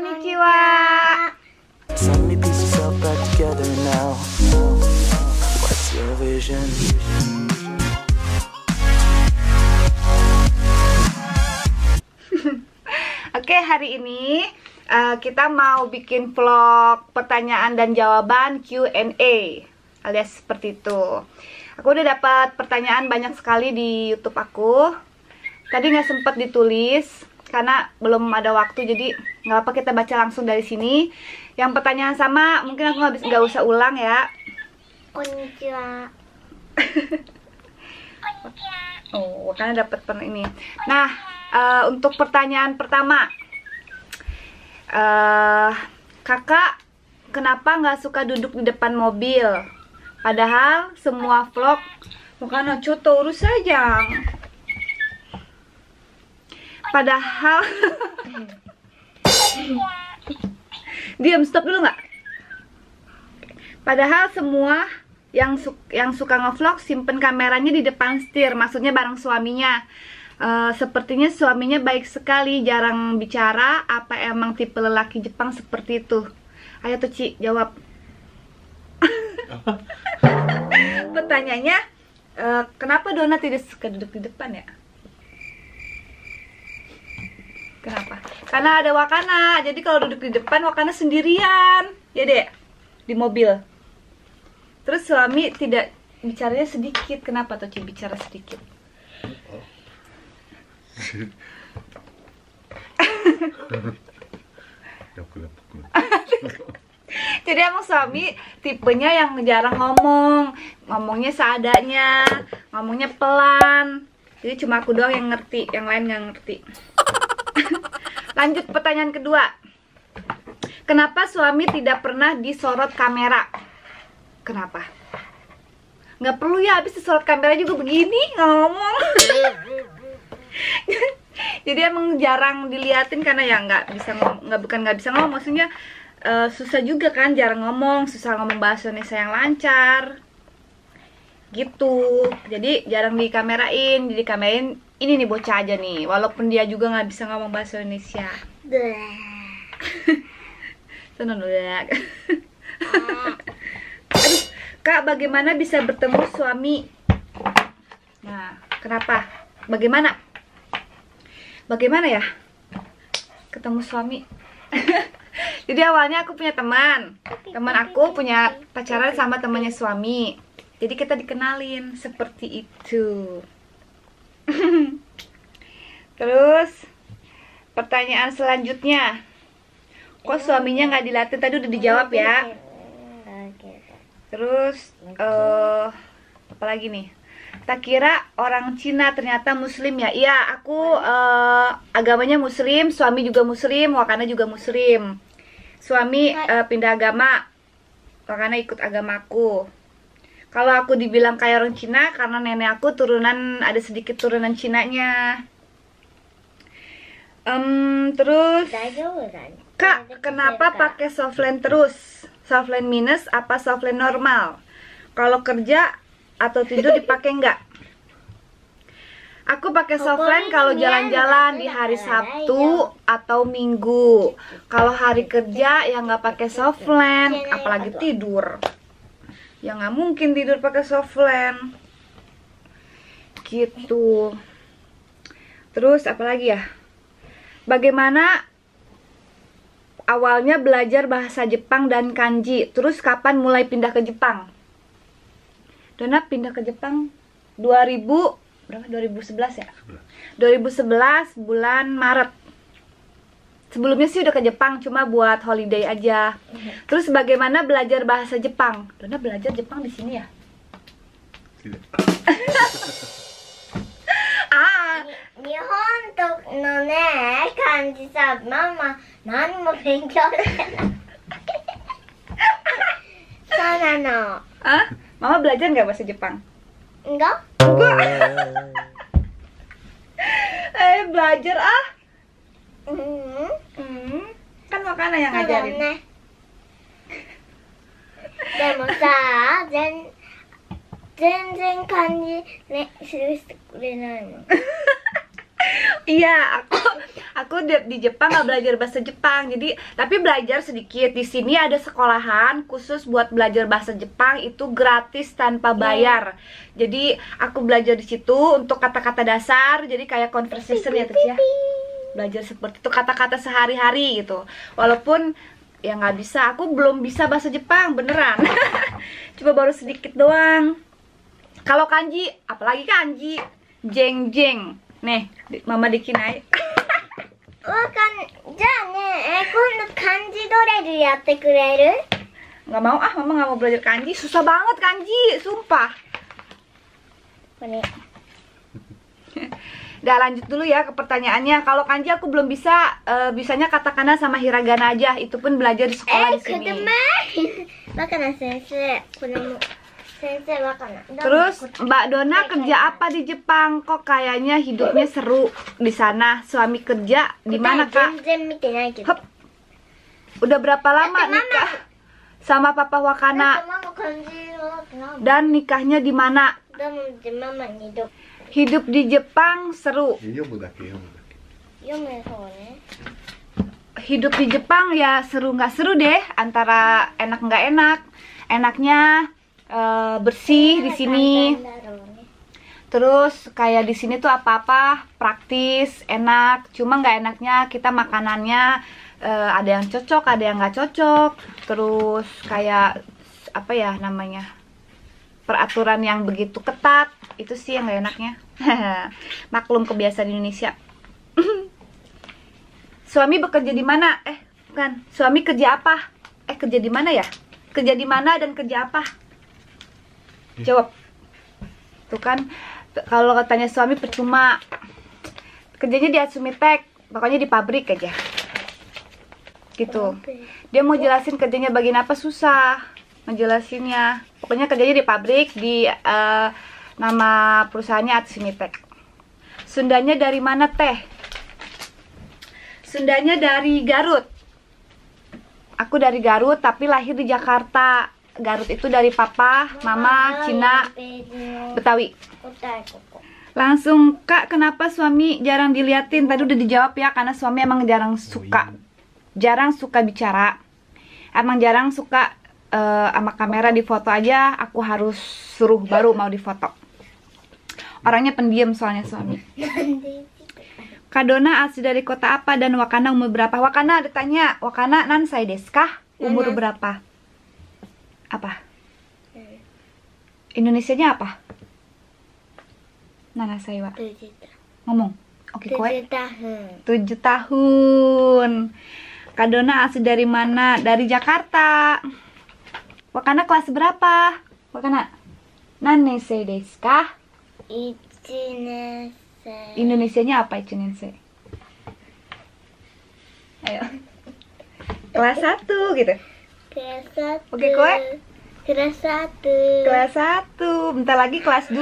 Konnichiwa. So many pieces all back together now. What's your vision? Oke, hari ini kita mau bikin vlog pertanyaan dan jawaban Q&A alias seperti itu. Aku udah dapat pertanyaan banyak sekali di YouTube aku. Tadi nggak sempat ditulis karena belum ada waktu, jadi nggak apa kita baca langsung dari sini. Yang pertanyaan sama mungkin aku nggak usah ulang ya. Konnichiwa. Oh, karena dapat ini. Nah, untuk pertanyaan pertama, kakak kenapa nggak suka duduk di depan mobil? Padahal semua vlog bukan cuto urus saja. Padahal diam, stop dulu nggak? Padahal semua yang suka ngevlog simpen kameranya di depan setir, maksudnya bareng suaminya. Sepertinya suaminya baik sekali, jarang bicara. Apa emang tipe lelaki Jepang seperti itu? Ayo tuh Ci, jawab. Pertanyaannya, kenapa Dona tidak suka duduk di depan ya? Kenapa? Karena ada Wakana. Jadi kalau duduk di depan Wakana sendirian, ya dek, di mobil. Terus suami tidak bicaranya sedikit. Kenapa tuh Ci bicara sedikit? Jadi emang suami tipenya yang jarang ngomongnya seadanya, ngomongnya pelan. Jadi cuma aku doang yang ngerti, yang lain nggak ngerti. Lanjut pertanyaan kedua. Kenapa suami tidak pernah disorot kamera? Kenapa? Nggak perlu ya, habis disorot kamera juga begini ngomong. Jadi emang jarang diliatin karena ya nggak bisa ngomong, maksudnya susah juga kan, jarang ngomong, susah ngomong bahasa Indonesia yang lancar gitu. Jadi jarang dikamerain, jadi kamerain ini nih bocah aja nih, walaupun dia juga nggak bisa ngomong bahasa Indonesia. Seneng udah. Aduh, Kak, bagaimana bisa bertemu suami? Nah, kenapa? Bagaimana ya ketemu suami? Jadi awalnya aku punya teman aku punya pacaran sama temannya suami. Jadi kita dikenalin seperti itu. Terus pertanyaan selanjutnya, kok suaminya nggak dilatih? Tadi udah dijawab ya. Terus apa lagi nih? Tak kira orang Cina ternyata Muslim ya. Iya, aku agamanya Muslim, suami juga Muslim, Wakana juga Muslim. Suami pindah agama, Wakana ikut agamaku. Kalau aku dibilang kayak orang Cina karena nenek aku ada sedikit turunan Cinanya. Terus Kak, kenapa pakai softline terus? Softline minus apa softline normal? Kalau kerja atau tidur dipakai nggak? Aku pakai softline kalau jalan-jalan di hari Sabtu atau Minggu. Kalau hari kerja ya nggak pakai softline, apalagi tidur. Ya nggak mungkin tidur pakai softline. Gitu. Terus apa lagi ya? Bagaimana awalnya belajar bahasa Jepang dan kanji? Terus kapan mulai pindah ke Jepang? Dona pindah ke Jepang 2011 ya? 2011 bulan Maret. Sebelumnya sih udah ke Jepang, cuma buat holiday aja. Terus bagaimana belajar bahasa Jepang? Dona belajar Jepang di sini ya? Tidak. Nihon no ne kanji sa mama nani mo benkyou desu.そうなの. Hah? Mama belajar nggak bahasa Jepang? Enggak? Belajar ah. Kan Wakana yang ngajarin. Demo sa, zenzen kanji ne shirusete kurenai no. Iya, aku di Jepang nggak belajar bahasa Jepang. Jadi, tapi belajar sedikit. Di sini ada sekolahan khusus buat belajar bahasa Jepang, itu gratis tanpa bayar. Jadi, aku belajar di situ untuk kata-kata dasar. Jadi kayak conversation ya, Tes ya. Belajar seperti itu, kata-kata sehari-hari gitu. Walaupun ya nggak bisa, aku belum bisa bahasa Jepang beneran. Coba baru sedikit doang. Kalau kanji, apalagi kanji, jeng jeng. Nih, Mama dikinai. じゃあね、今度漢字ドレルやってくれる？ Nggak mau ah, Mama nggak mau belajar kanji. Susah banget kanji, sumpah. Ini. Udah lanjut dulu ya ke pertanyaannya. Kalau kanji aku belum bisa, bisanya katakana sama hiragana aja. Itu pun belajar di sekolah di sini. バカな先生。これも先生バカな。 Terus Mbak Dona kerja apa di Jepang? Kok kayaknya hidupnya seru di sana. Suami kerja di mana, Kak? 全然見てないけど。 Hup. Udah berapa lama nikah sama Papa Wakana? ママ漢字はって何？ Dan nikahnya di mana? でもママに読 Hidup di Jepang seru. むそうね。 Hidup di Jepang ya seru nggak seru deh. Antara enak nggak enak. Enaknya bersih di sini. なんだろうね。 Terus kayak di sini tuh apa-apa praktis, enak. Cuma nggak enaknya kita makanannya ada yang cocok, ada yang nggak cocok. Terus kayak apa ya namanya, peraturan yang begitu ketat. Itu sih yang nggak enaknya. Maklum kebiasaan Indonesia. Suami bekerja di mana? Bukan. Suami kerja apa? Kerja di mana ya? Kerja di mana dan kerja apa? Jawab. Tuh kan, kalau katanya suami percuma. Kerjanya di Atsumitek, pokoknya di pabrik aja. Gitu. Dia mau jelasin kerjanya bagian apa susah ngejelasinnya. Pokoknya kerjanya di pabrik, di nama perusahaannya Atsumitek. Sundanya dari mana, Teh? Sundanya dari Garut. Aku dari Garut tapi lahir di Jakarta. Garut itu dari papa, mama, Cina, Betawi. Langsung, Kak, kenapa suami jarang diliatin? Tadi udah dijawab ya, karena suami emang jarang suka bicara. Emang jarang suka sama kamera, di foto aja aku harus suruh baru mau difoto. Orangnya pendiam soalnya suami. Kak Dona asli dari kota apa dan Wakana umur berapa? Wakana ditanya, Wakana nansai desu ka? Umur berapa? Apa? Indonesianya apa? Nanasai wa. Ngomong. Oke, kowe. 7 tahun. Kak Dona asli dari mana? Dari Jakarta. Wakana kelas berapa? Wakana nansai desu ka? 1年生。 Indonesianya apa Icunense? Ayo. Kelas 1 gitu. Kelas 1. Oke, kowe? Kelas 1. Kelas 1. Bentar lagi kelas 2.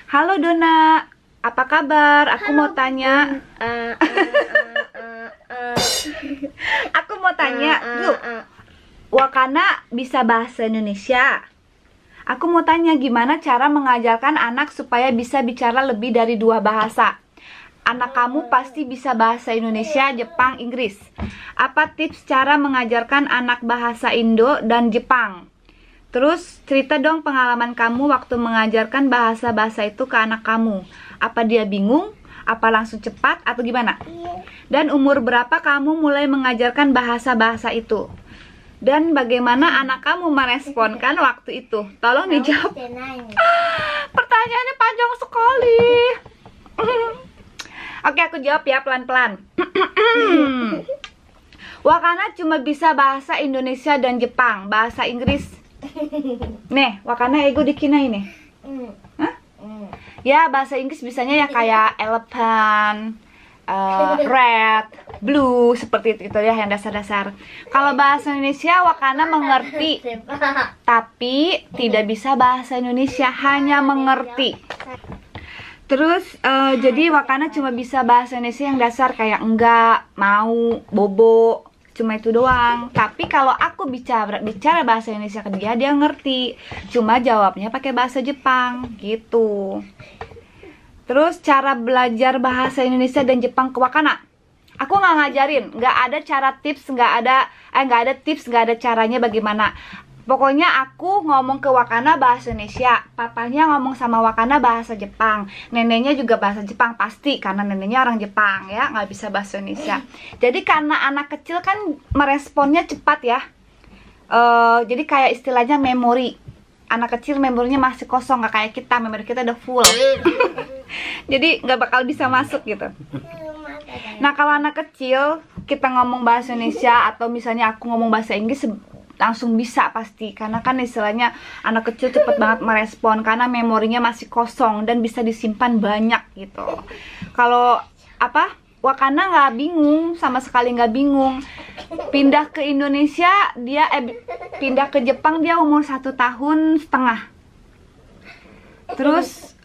Halo Dona, apa kabar? Aku mau tanya. Aku mau tanya, yuk. Wakana bisa bahasa Indonesia. Aku mau tanya gimana cara mengajarkan anak supaya bisa bicara lebih dari 2 bahasa. Anak kamu pasti bisa bahasa Indonesia, Jepang, Inggris. Apa tips cara mengajarkan anak bahasa Indo dan Jepang? Terus cerita dong pengalaman kamu waktu mengajarkan bahasa-bahasa itu ke anak kamu. Apa dia bingung? Apa langsung cepat atau gimana? Dan umur berapa kamu mulai mengajarkan bahasa-bahasa itu? Dan bagaimana anak kamu meresponkan waktu itu? Tolong dijawab. Pertanyaannya panjang sekali. Oke, aku jawab ya pelan-pelan. Wakana cuma bisa bahasa Indonesia dan Jepang. Bahasa Inggris. Nih, Wakana ego dikina ini. Hah? Ya, bahasa Inggris bisanya ya kayak elephant, red, blue, seperti itu ya yang dasar-dasar. Kalau bahasa Indonesia Wakana mengerti, tapi tidak bisa bahasa Indonesia, hanya mengerti. Terus jadi Wakana cuma bisa bahasa Indonesia yang dasar kayak enggak, mau, bobo, cuma itu doang. Tapi kalau aku aku bicara bahasa Indonesia ke dia, dia ngerti. Cuma jawabnya pakai bahasa Jepang gitu. Terus cara belajar bahasa Indonesia dan Jepang ke Wakana, aku nggak ngajarin, nggak ada cara tips, nggak ada caranya bagaimana. Pokoknya aku ngomong ke Wakana bahasa Indonesia, papanya ngomong sama Wakana bahasa Jepang, neneknya juga bahasa Jepang pasti karena neneknya orang Jepang ya, nggak bisa bahasa Indonesia. Jadi karena anak kecil kan meresponnya cepat ya, jadi kayak istilahnya memori. Anak kecil memorinya masih kosong, nggak kayak kita, memori kita udah full. Jadi nggak bakal bisa masuk gitu. Nah kalau anak kecil kita ngomong bahasa Indonesia atau misalnya aku ngomong bahasa Inggris langsung bisa pasti, karena kan istilahnya anak kecil cepet banget merespon karena memorinya masih kosong dan bisa disimpan banyak gitu. Kalau Wakana nggak bingung, sama sekali nggak bingung. Pindah ke Indonesia dia pindah ke Jepang dia umur 1,5 tahun. Terus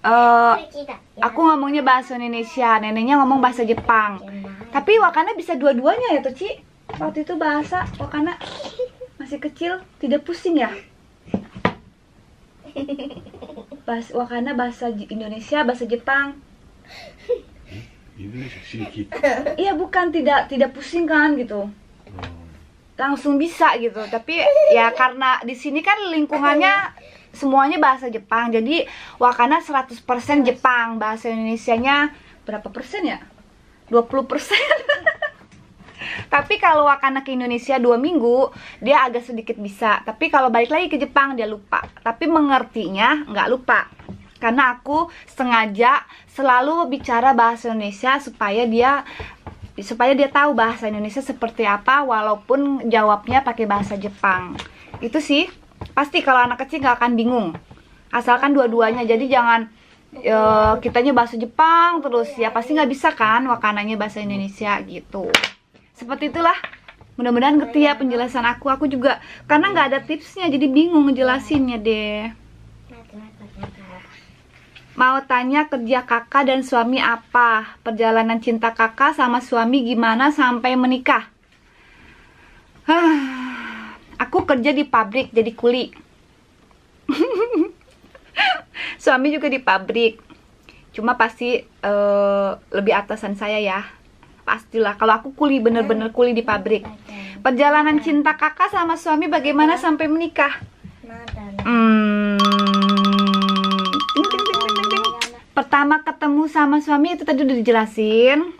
aku ngomongnya bahasa Indonesia, neneknya ngomong bahasa Jepang. Tapi Wakana bisa dua-duanya ya tuh, Ci. Waktu itu bahasa Wakana masih kecil, tidak pusing ya? Wakana bahasa Indonesia, bahasa Jepang. Iya, bukan tidak pusing kan gitu. Langsung bisa gitu. Tapi ya karena di sini kan lingkungannya semuanya bahasa Jepang. Jadi Wakana 100% Jepang, bahasa Indonesianya berapa persen ya? 20%. Tapi kalau Wakana ke Indonesia 2 minggu, dia agak sedikit bisa. Tapi kalau balik lagi ke Jepang, dia lupa. Tapi mengertinya nggak lupa. Karena aku sengaja selalu bicara bahasa Indonesia supaya dia tahu bahasa Indonesia seperti apa, walaupun jawabnya pakai bahasa Jepang. Itu sih, pasti kalau anak kecil nggak akan bingung. Asalkan dua-duanya, jadi jangan kitanya bahasa Jepang terus, ya pasti nggak bisa kan, Wakananya bahasa Indonesia gitu. Seperti itulah. Mudah-mudahan ngerti ya penjelasan aku juga karena nggak ada tipsnya jadi bingung ngejelasinnya deh. Mau tanya kerja kakak dan suami apa? Perjalanan cinta kakak sama suami gimana sampai menikah? Aku kerja di pabrik jadi kuli. Suami juga di pabrik. Cuma pasti lebih atasan saya ya. Pastilah kalau aku kuli, bener-bener kuli di pabrik. Perjalanan cinta kakak sama suami bagaimana sampai menikah? Pertama ketemu sama suami itu tadi udah dijelasin.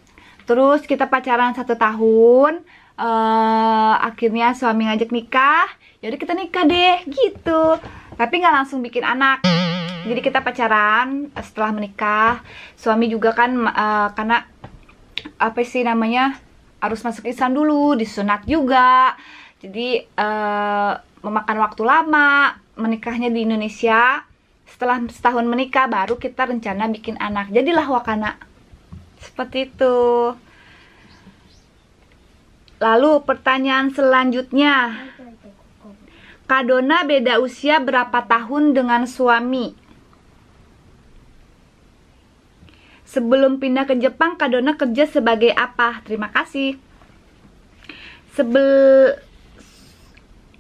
Terus kita pacaran 1 tahun. Akhirnya suami ngajak nikah. Yaudah kita nikah deh gitu. Tapi nggak langsung bikin anak. Jadi kita pacaran. Setelah menikah, suami juga kan karena apa sih namanya, harus masuk Islam dulu, disunat juga. Jadi memakan waktu lama. Menikahnya di Indonesia. Setelah setahun menikah baru kita rencana bikin anak. Jadilah Wakana. Seperti itu. Lalu pertanyaan selanjutnya. Kak Dona beda usia berapa tahun dengan suami? Sebelum pindah ke Jepang, Kak Dona kerja sebagai apa? Terima kasih.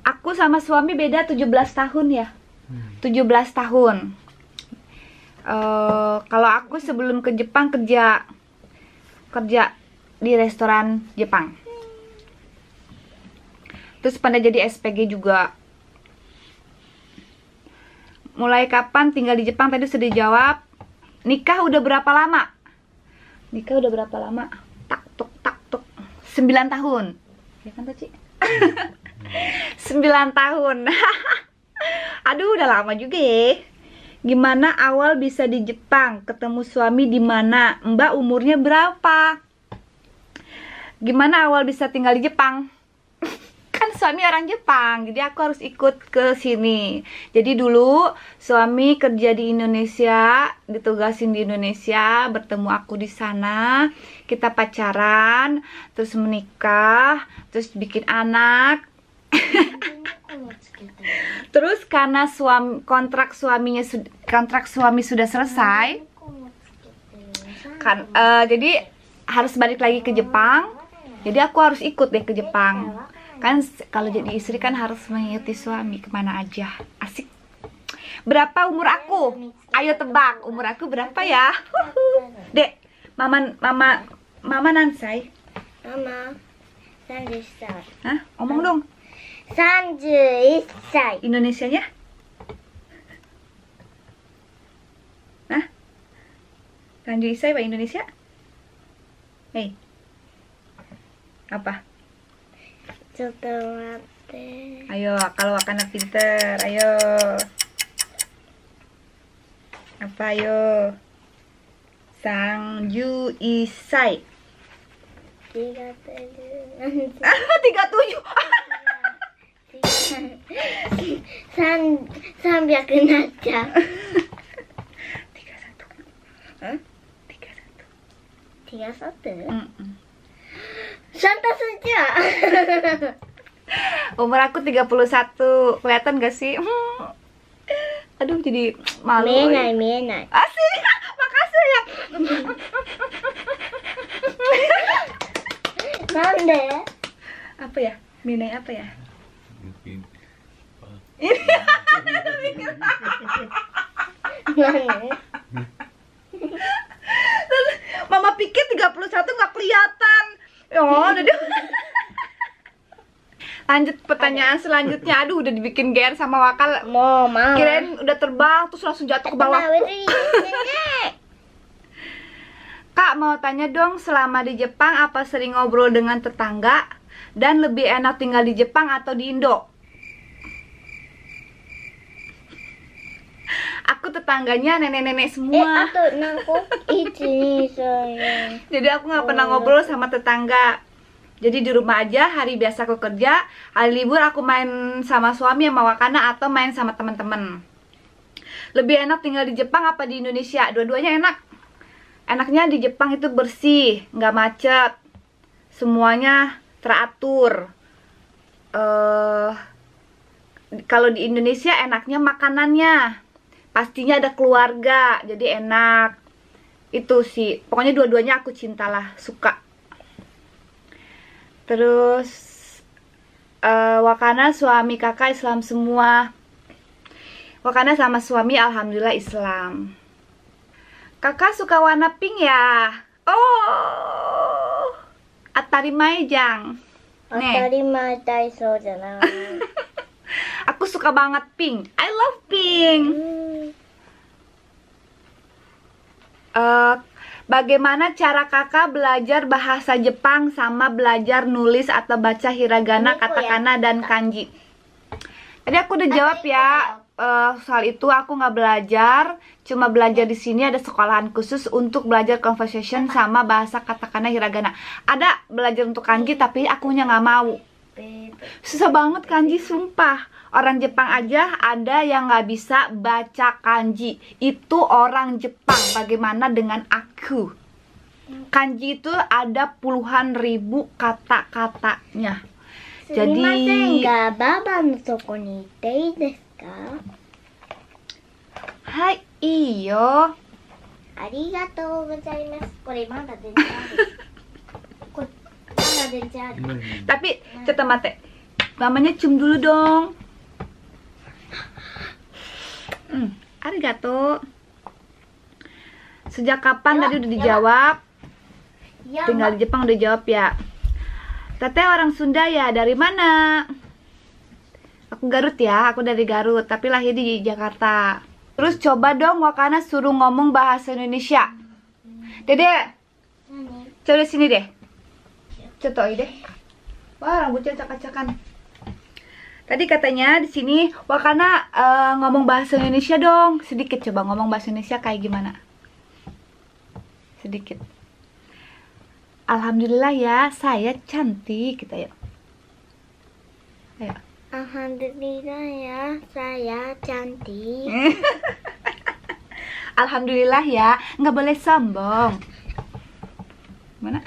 Aku sama suami beda 17 tahun ya. 17 tahun. Kalau aku sebelum ke Jepang kerja di restoran Jepang. Terus pernah jadi SPG juga. Mulai kapan tinggal di Jepang tadi sudah dijawab. Nikah udah berapa lama? Nikah udah berapa lama? Tak tuk 9 tahun. Ya kan Ci? 9 tahun. Aduh, udah lama juga ya. Gimana awal bisa di Jepang? Ketemu suami di mana? Mbak umurnya berapa? Gimana awal bisa tinggal di Jepang? Kan suami orang Jepang, jadi aku harus ikut ke sini. Jadi dulu suami kerja di Indonesia, ditugasin di Indonesia, bertemu aku di sana, kita pacaran, terus menikah, terus bikin anak. Terus karena kontrak suami sudah selesai, kan jadi harus balik lagi ke Jepang. Jadi aku harus ikut deh ke Jepang. Kan kalau jadi istri kan harus mengikuti suami kemana aja. Asik. Berapa umur aku? Ayo tebak, umur aku berapa ya? Dek, mama Nansai. Mama, 31 歳. Hah? Ngomong dong. 31歳. Indonesianya? Hah? 31 歳 bahasa Indonesia? Hei. Apa? ちょっと待って. Ayo, kalau anak pinter, ayo. Apa ayo? 31 歳. 37. 300になっちゃう。 Hah? 31? Mm-mm. Santas aja. Umur aku 31. Kelihatan gak sih? Aduh, jadi malu. 見えない見えない。 Asik. Makasih ya. なんで？ Apa ya? Minai apa ya? Mungkin 何？ Mama pikir 31 nggak kelihatan. Oh, udah deh. Lanjut pertanyaan selanjutnya. Aduh, udah dibikin GR sama Wakal. もうママ。 Kirain udah terbang terus langsung jatuh ke bawah. Kak, mau tanya dong, selama di Jepang apa sering ngobrol dengan tetangga? Dan lebih enak tinggal di Jepang atau di Indo? Aku tetangganya nenek-nenek あ semua. と何個？1、2、3、4。 Jadi aku nggak pernah ngobrol sama tetangga. Jadi di rumah aja, hari biasa aku kerja, hari libur aku main sama suami sama Wakana atau main sama teman-teman. Lebih enak tinggal di Jepang apa di Indonesia? Dua-duanya enak. Enaknya di Jepang itu bersih, nggak macet, semuanya teratur. Kalau di Indonesia enaknya makanannya, pastinya ada keluarga, jadi enak. Itu sih, pokoknya dua-duanya aku cintalah, suka. Terus Wakana suami kakak Islam semua. Wakana sama suami alhamdulillah Islam. Kakak suka warna pink ya? Oh, atarimae jang. 当たり前体操じゃない。 Aku suka banget pink. I love pink. Bagaimana cara kakak belajar bahasa Jepang sama belajar nulis atau baca hiragana, katakana, dan kanji? Tadi aku udah jawab ya. Soal itu aku nggak belajar, cuma belajar di sini ada sekolahan khusus untuk belajar conversation sama bahasa katakana, hiragana. Ada belajar untuk kanji tapi akunya nggak mau. Susah banget kanji, sumpah. Orang Jepang aja ada yang nggak bisa baca kanji. Itu orang Jepang. Bagaimana dengan aku? Kanji itu ada puluhan ribu kata-katanya. すみませんが、ババのとこに行っていいですか？ Hai, iyo. ありがとうございます。これまだ電池ある。これまだ電池ある。 Tapi, ceta mate. Mamanya cium dulu dong. Arigato. Sejak kapan tadi udah dijawab? Ya, Tinggal di Jepang udah jawab ya. Teteh orang Sunda ya, dari mana? Aku Garut ya, aku dari Garut, tapi lahir di Jakarta. Terus coba dong Wakana suruh ngomong bahasa Indonesia. Dede, coba sini deh. Contoh deh. Wah, rambutnya acak-acakan. Tadi katanya di sini Wakana ngomong bahasa Indonesia dong. Sedikit coba ngomong bahasa Indonesia kayak gimana? Sedikit. Alhamdulillah ya, saya cantik gitu ya. Ayo. Alhamdulillah ya, saya cantik. Alhamdulillah ya, nggak boleh sombong. Mana?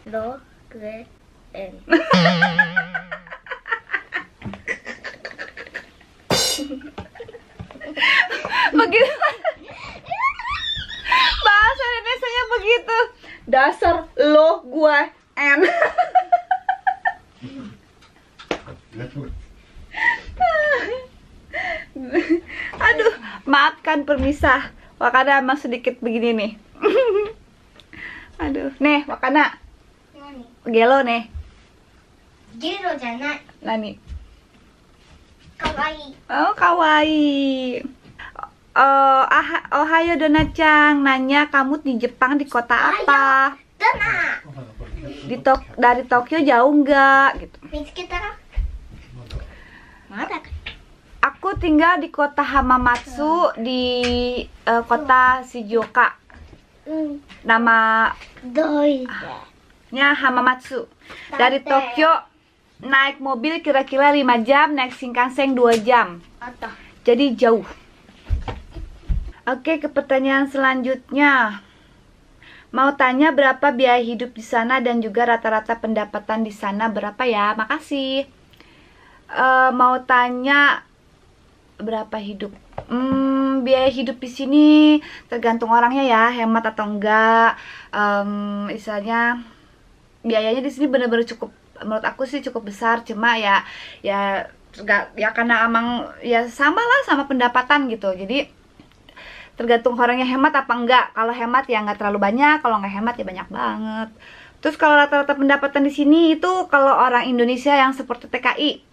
Lo, gue, Begitu. Bahasa Indonesianya begitu. Dasar lo, gue, Aduh, maafkan permisah. Wakana emang sedikit begini nih. Aduh, nih Wakana, 何 gelo nih. ゲロじゃない。 Nani? かわいい。 Oh, kawaii. Ohayo Dona-chan, nanya kamu di Jepang di kota apa? だな。 Dari Tokyo jauh nggak? Gitu. 見つけたら。まだか。 Aku tinggal di kota Hamamatsu di kota Shizuoka. うん。 Namanya どういて。 Hamamatsu. Dari Tokyo naik mobil kira-kira 5 jam, naik Shinkansen 2 jam. あった。 Jadi jauh. Oke, ke pertanyaan selanjutnya. Mau tanya berapa biaya hidup di sana dan juga rata-rata pendapatan di sana berapa ya? Makasih. Mau tanya berapa hidup? Biaya hidup di sini tergantung orangnya ya, hemat atau enggak. Misalnya biayanya di sini benar-benar cukup, menurut aku sih cukup besar. Cuma ya karena emang ya sama lah sama pendapatan gitu. Jadi tergantung orangnya hemat apa enggak. Kalau hemat ya nggak terlalu banyak, kalau nggak hemat ya banyak banget. Terus kalau rata-rata pendapatan di sini itu kalau orang Indonesia yang seperti TKI,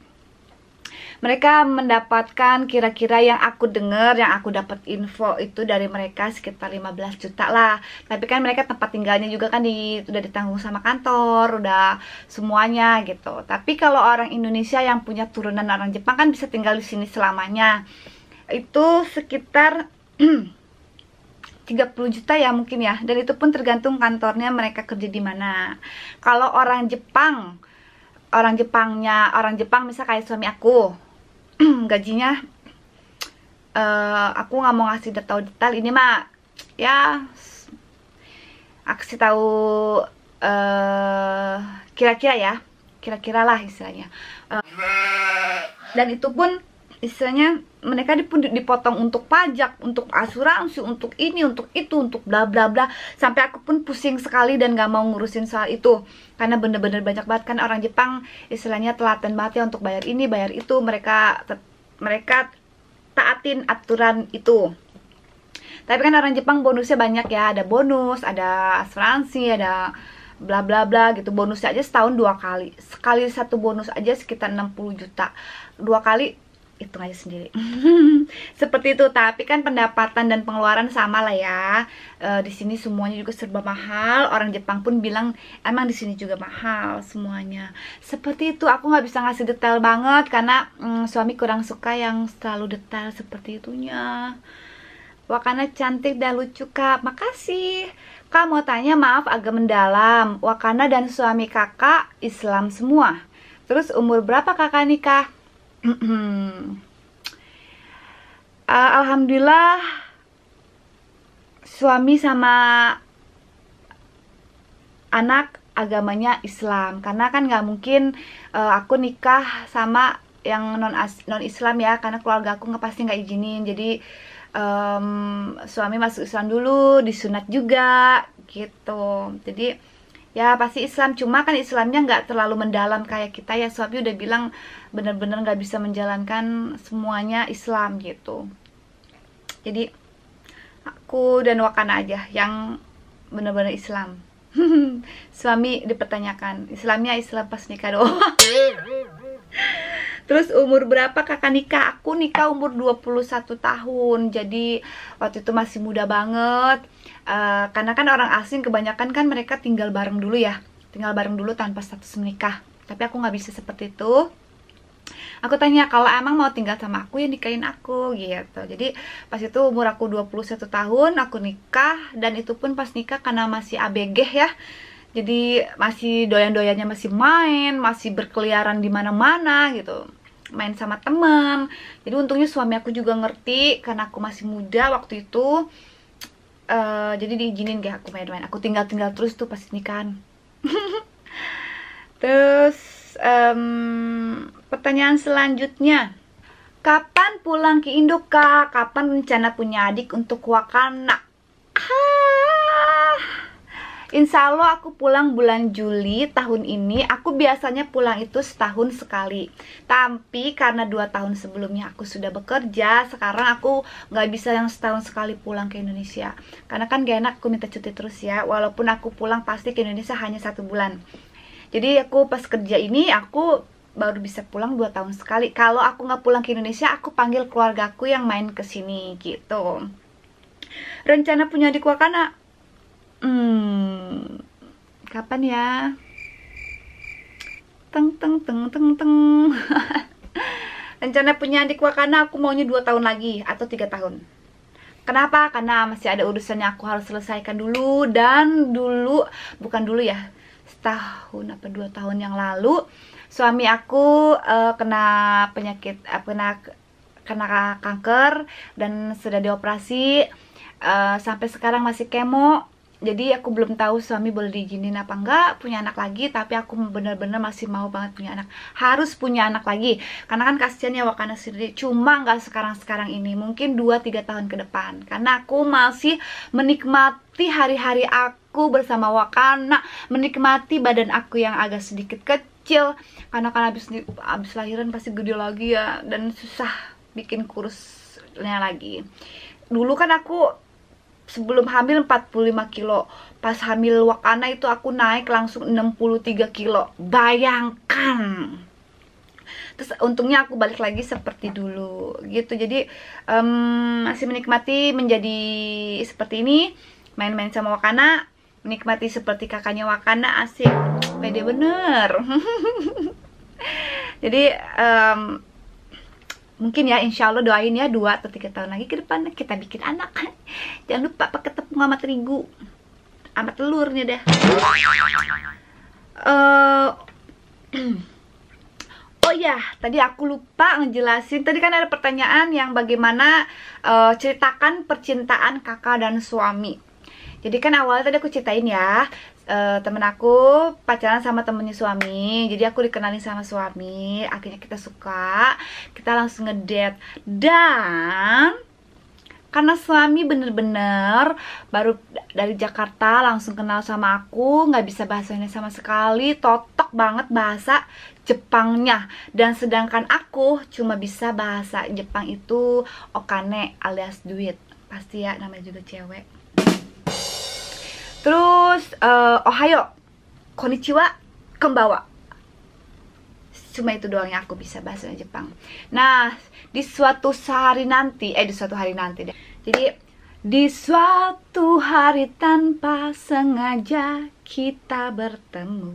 mereka mendapatkan kira-kira yang aku dengar, yang aku dapat info itu dari mereka sekitar 15 juta lah. Tapi kan mereka tempat tinggalnya juga kan udah ditanggung sama kantor, udah semuanya gitu. Tapi kalau orang Indonesia yang punya turunan orang Jepang kan bisa tinggal di sini selamanya. Itu sekitar 30 juta ya mungkin ya. Dan itu pun tergantung kantornya mereka kerja di mana. Kalau orang Jepang misal kayak suami aku, gajinya aku nggak mau ngasih tahu detail ini mah ya, aku kasih tahu kira-kira lah istilahnya. Dan itu pun istilahnya mereka dipotong untuk pajak, untuk asuransi, untuk ini, untuk itu, untuk bla bla bla. Sampai aku pun pusing sekali dan gak mau ngurusin soal itu. Karena bener-bener banyak banget kan orang Jepang istilahnya telaten banget ya untuk bayar ini, bayar itu. Mereka taatin aturan itu. Tapi kan orang Jepang bonusnya banyak ya. Ada bonus, ada asuransi, ada bla bla bla gitu. Bonusnya aja setahun 2 kali. Sekali satu bonus aja sekitar 60 juta. 2 kali hitung aja sendiri. Seperti itu. Tapi kan pendapatan dan pengeluaran sama lah ya. Di sini semuanya juga serba mahal. Orang Jepang pun bilang emang di sini juga mahal semuanya. Seperti itu. Aku nggak bisa ngasih detail banget karena suami kurang suka yang terlalu detail seperti itunya. Wakana cantik dan lucu kak. Makasih. Kak mau tanya, maaf agak mendalam. Wakana dan suami kakak Islam semua. Terus umur berapa kakak nikah? Alhamdulillah suami sama anak agamanya Islam, karena kan nggak mungkin aku nikah sama yang non Islam ya, karena keluarga aku pasti nggak izinin. Jadi suami masuk Islam dulu, disunat juga gitu. Jadi ya pasti Islam, cuma kan Islamnya nggak terlalu mendalam kayak kita ya. Suami udah bilang bener-bener nggak bisa menjalankan semuanya Islam gitu. Jadi aku dan Wakana aja yang bener-bener Islam. Suami dipertanyakan, Islamnya Islam pas nikah doang. Terus umur berapa kakak nikah? Aku nikah umur 21 tahun. Jadi waktu itu masih muda banget. Karena kan orang asing kebanyakan kan mereka tinggal bareng dulu ya. Tinggal bareng dulu tanpa status menikah. Tapi aku nggak bisa seperti itu. Aku tanya, kalau emang mau tinggal sama aku ya nikahin aku gitu. Jadi pas itu umur aku 21 tahun aku nikah. Dan itu pun pas nikah karena masih ABG ya. Jadi masih doyan-doyannya masih main, masih berkeliaran di mana-mana gitu. Main sama teman. Jadi untungnya suami aku juga ngerti karena aku masih muda waktu itu. Jadi diizinin kayak aku main-main. Aku tinggal-tinggal terus tuh pas nikahan. Terus pertanyaan selanjutnya, kapan pulang ke Indo kak? Kapan rencana punya adik untuk Wakana? Insya Allah aku pulang bulan Juli tahun ini. Aku biasanya pulang itu setahun sekali. Tapi karena 2 tahun sebelumnya aku sudah bekerja, sekarang aku nggak bisa yang setahun sekali pulang ke Indonesia. Karena kan gak enak aku minta cuti terus ya. Walaupun aku pulang pasti ke Indonesia hanya 1 bulan. Jadi aku pas kerja ini aku baru bisa pulang 2 tahun sekali. Kalau aku nggak pulang ke Indonesia, aku panggil keluargaku yang main ke sini gitu. Rencana punya adik Wakana? Kapan ya? Teng teng teng teng teng. Rencana punya adik Wakana aku maunya 2 tahun lagi atau 3 tahun. Kenapa? Karena masih ada urusan yang aku harus selesaikan dulu. Dan dulu, bukan dulu ya, setahun apa 2 tahun yang lalu suami aku kena penyakit, kena kanker dan sudah dioperasi. Sampai sekarang masih kemo. Jadi aku belum tahu suami boleh diizinin apa enggak punya anak lagi. Tapi aku bener-bener masih mau banget punya anak. Harus punya anak lagi. Karena kan kasihan ya Wakana sendiri. Cuma nggak sekarang-sekarang ini. Mungkin 2-3 tahun ke depan. Karena aku masih menikmati hari-hari aku bersama Wakana. Menikmati badan aku yang agak sedikit kecil. Karena kan abis lahiran pasti gede lagi ya. Dan susah bikin kurusnya lagi. Dulu kan aku sebelum hamil 45 kilo. Pas hamil Wakana itu aku naik langsung 63 kilo. Bayangkan. Terus untungnya aku balik lagi seperti dulu gitu. Jadi masih menikmati menjadi seperti ini. Main-main sama Wakana. Menikmati seperti kakaknya Wakana. Asik. Pede bener. Jadi mungkin ya insya Allah doain ya 2 atau 3 tahun lagi ke depan kita bikin anak. Jangan lupa pakai tepung sama terigu sama telurnya deh. Oh ya, tadi aku lupa ngejelasin. Tadi kan ada pertanyaan yang bagaimana ceritakan percintaan kakak dan suami. Jadi kan awalnya tadi aku ceritain ya, temen aku pacaran sama temennya suami. Jadi aku dikenalin sama suami. Akhirnya kita suka. Kita langsung ngedate. Dan karena suami bener-bener baru dari Jakarta langsung kenal sama aku, nggak bisa bahasa Indonesia sama sekali, totok banget bahasa Jepangnya. Dan sedangkan aku cuma bisa bahasa Jepang itu okane alias duit. Pasti ya, namanya juga cewek. Terus ohayo, konnichiwa, konbawa. Cuma itu doang yang aku bisa bahasa Jepang. Nah, di suatu hari nanti deh. Jadi di suatu hari tanpa sengaja kita bertemu.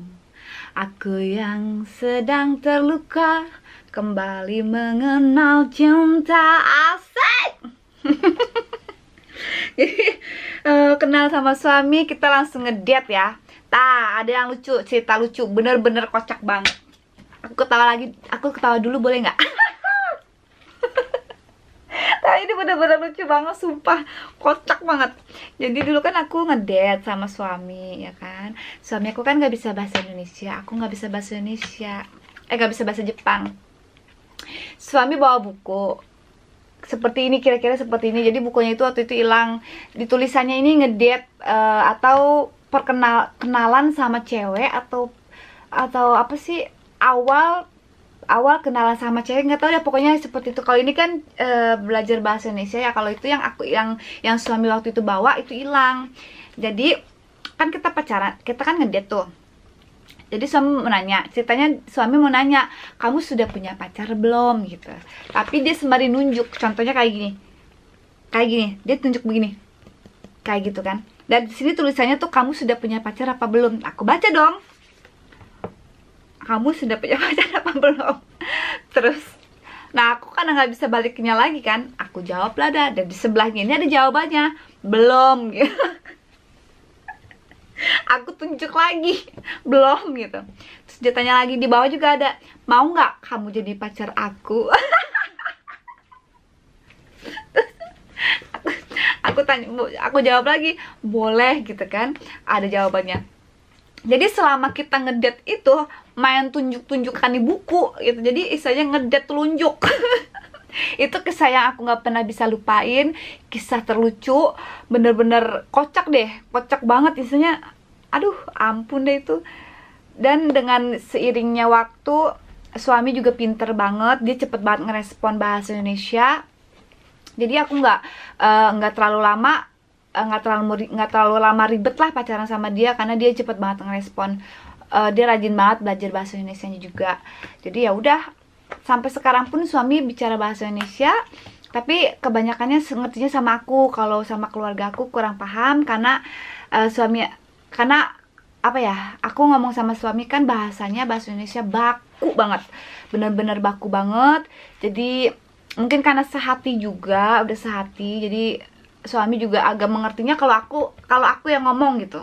Aku yang sedang terluka kembali mengenal cinta. Asik. Jadi kenal sama suami, kita langsung ngedate ya. Ada yang lucu, cerita lucu, bener-bener kocak banget. Aku ketawa dulu boleh nggak? Nah ini bener-bener lucu banget, sumpah kocak banget. Jadi dulu kan aku ngedate sama suami ya kan. Suami aku kan nggak bisa bahasa Indonesia, aku nggak bisa bahasa Indonesia, nggak bisa bahasa Jepang. Suami bawa buku seperti ini, kira-kira seperti ini. Jadi bukunya itu waktu itu hilang. Di tulisannya ini ngedate atau kenalan sama cewek atau apa sih, awal kenalan sama cewek, nggak tahu ya, pokoknya seperti itu. Kalau ini kan belajar bahasa Indonesia ya. Kalau itu yang suami waktu itu bawa itu hilang. Jadi kan kita pacaran, kita kan ngedate tuh. Jadi suami mau nanya, kamu sudah punya pacar belum gitu. Tapi dia sembari nunjuk, contohnya kayak gini, dia tunjuk begini, kayak gitu kan. Dan di sini tulisannya tuh kamu sudah punya pacar apa belum. Aku baca dong, kamu sudah punya pacar apa belum. Terus, nah aku kan nggak bisa baliknya lagi kan. Aku jawab lah dah, dan di sebelahnya ini ada jawabannya, belum gitu. Aku tunjuk lagi, belum gitu. Terus dia tanya lagi, di bawah juga ada, mau nggak kamu jadi pacar aku? Aku jawab lagi, boleh gitu kan. Ada jawabannya. Jadi selama kita ngedate itu main tunjuk-tunjukkan di buku gitu. Jadi istilahnya ngedate telunjuk. Itu kisah yang aku nggak pernah bisa lupain. Kisah terlucu, bener-bener kocak deh, kocak banget. Istilahnya aduh ampun deh itu. Dan dengan seiringnya waktu, suami juga pinter banget, dia cepet banget ngerespon bahasa Indonesia. Jadi aku nggak terlalu lama, nggak terlalu lama ribet lah pacaran sama dia, karena dia cepet banget ngerespon. Dia rajin banget belajar bahasa Indonesianya juga. Jadi ya udah, sampai sekarang pun suami bicara bahasa Indonesia, tapi kebanyakannya ngertinya sama aku. Kalau sama keluarga aku kurang paham, karena apa ya, aku ngomong sama suami kan bahasanya bahasa Indonesia baku banget, bener-bener baku banget. Jadi mungkin karena sehati juga, udah sehati, jadi suami juga agak mengertinya kalau aku yang ngomong gitu.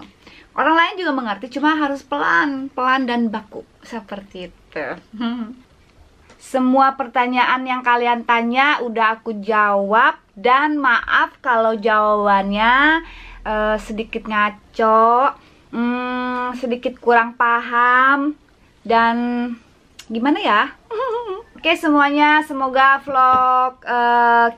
Orang lain juga mengerti, cuma harus pelan dan baku seperti itu. Semua pertanyaan yang kalian tanya udah aku jawab, dan maaf kalau jawabannya sedikit ngaco, sedikit kurang paham, dan gimana ya. Oke semuanya, semoga vlog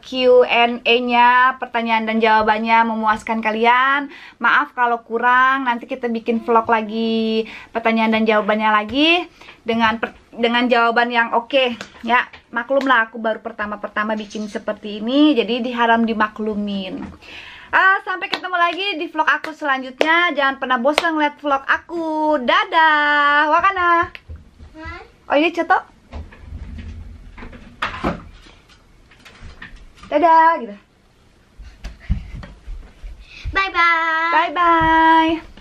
Q&A-nya, pertanyaan dan jawabannya memuaskan kalian. Maaf kalau kurang, nanti kita bikin vlog lagi, pertanyaan dan jawabannya lagi dengan jawaban yang oke ya. Maklum lah, aku baru pertama bikin seperti ini, jadi diharap dimaklumin. Sampai ketemu lagi di vlog aku selanjutnya. Jangan pernah bosan ngeliat vlog aku. Dadah. Wakana. Oh ini cetok. Dadah gitu. Bye bye. Bye bye.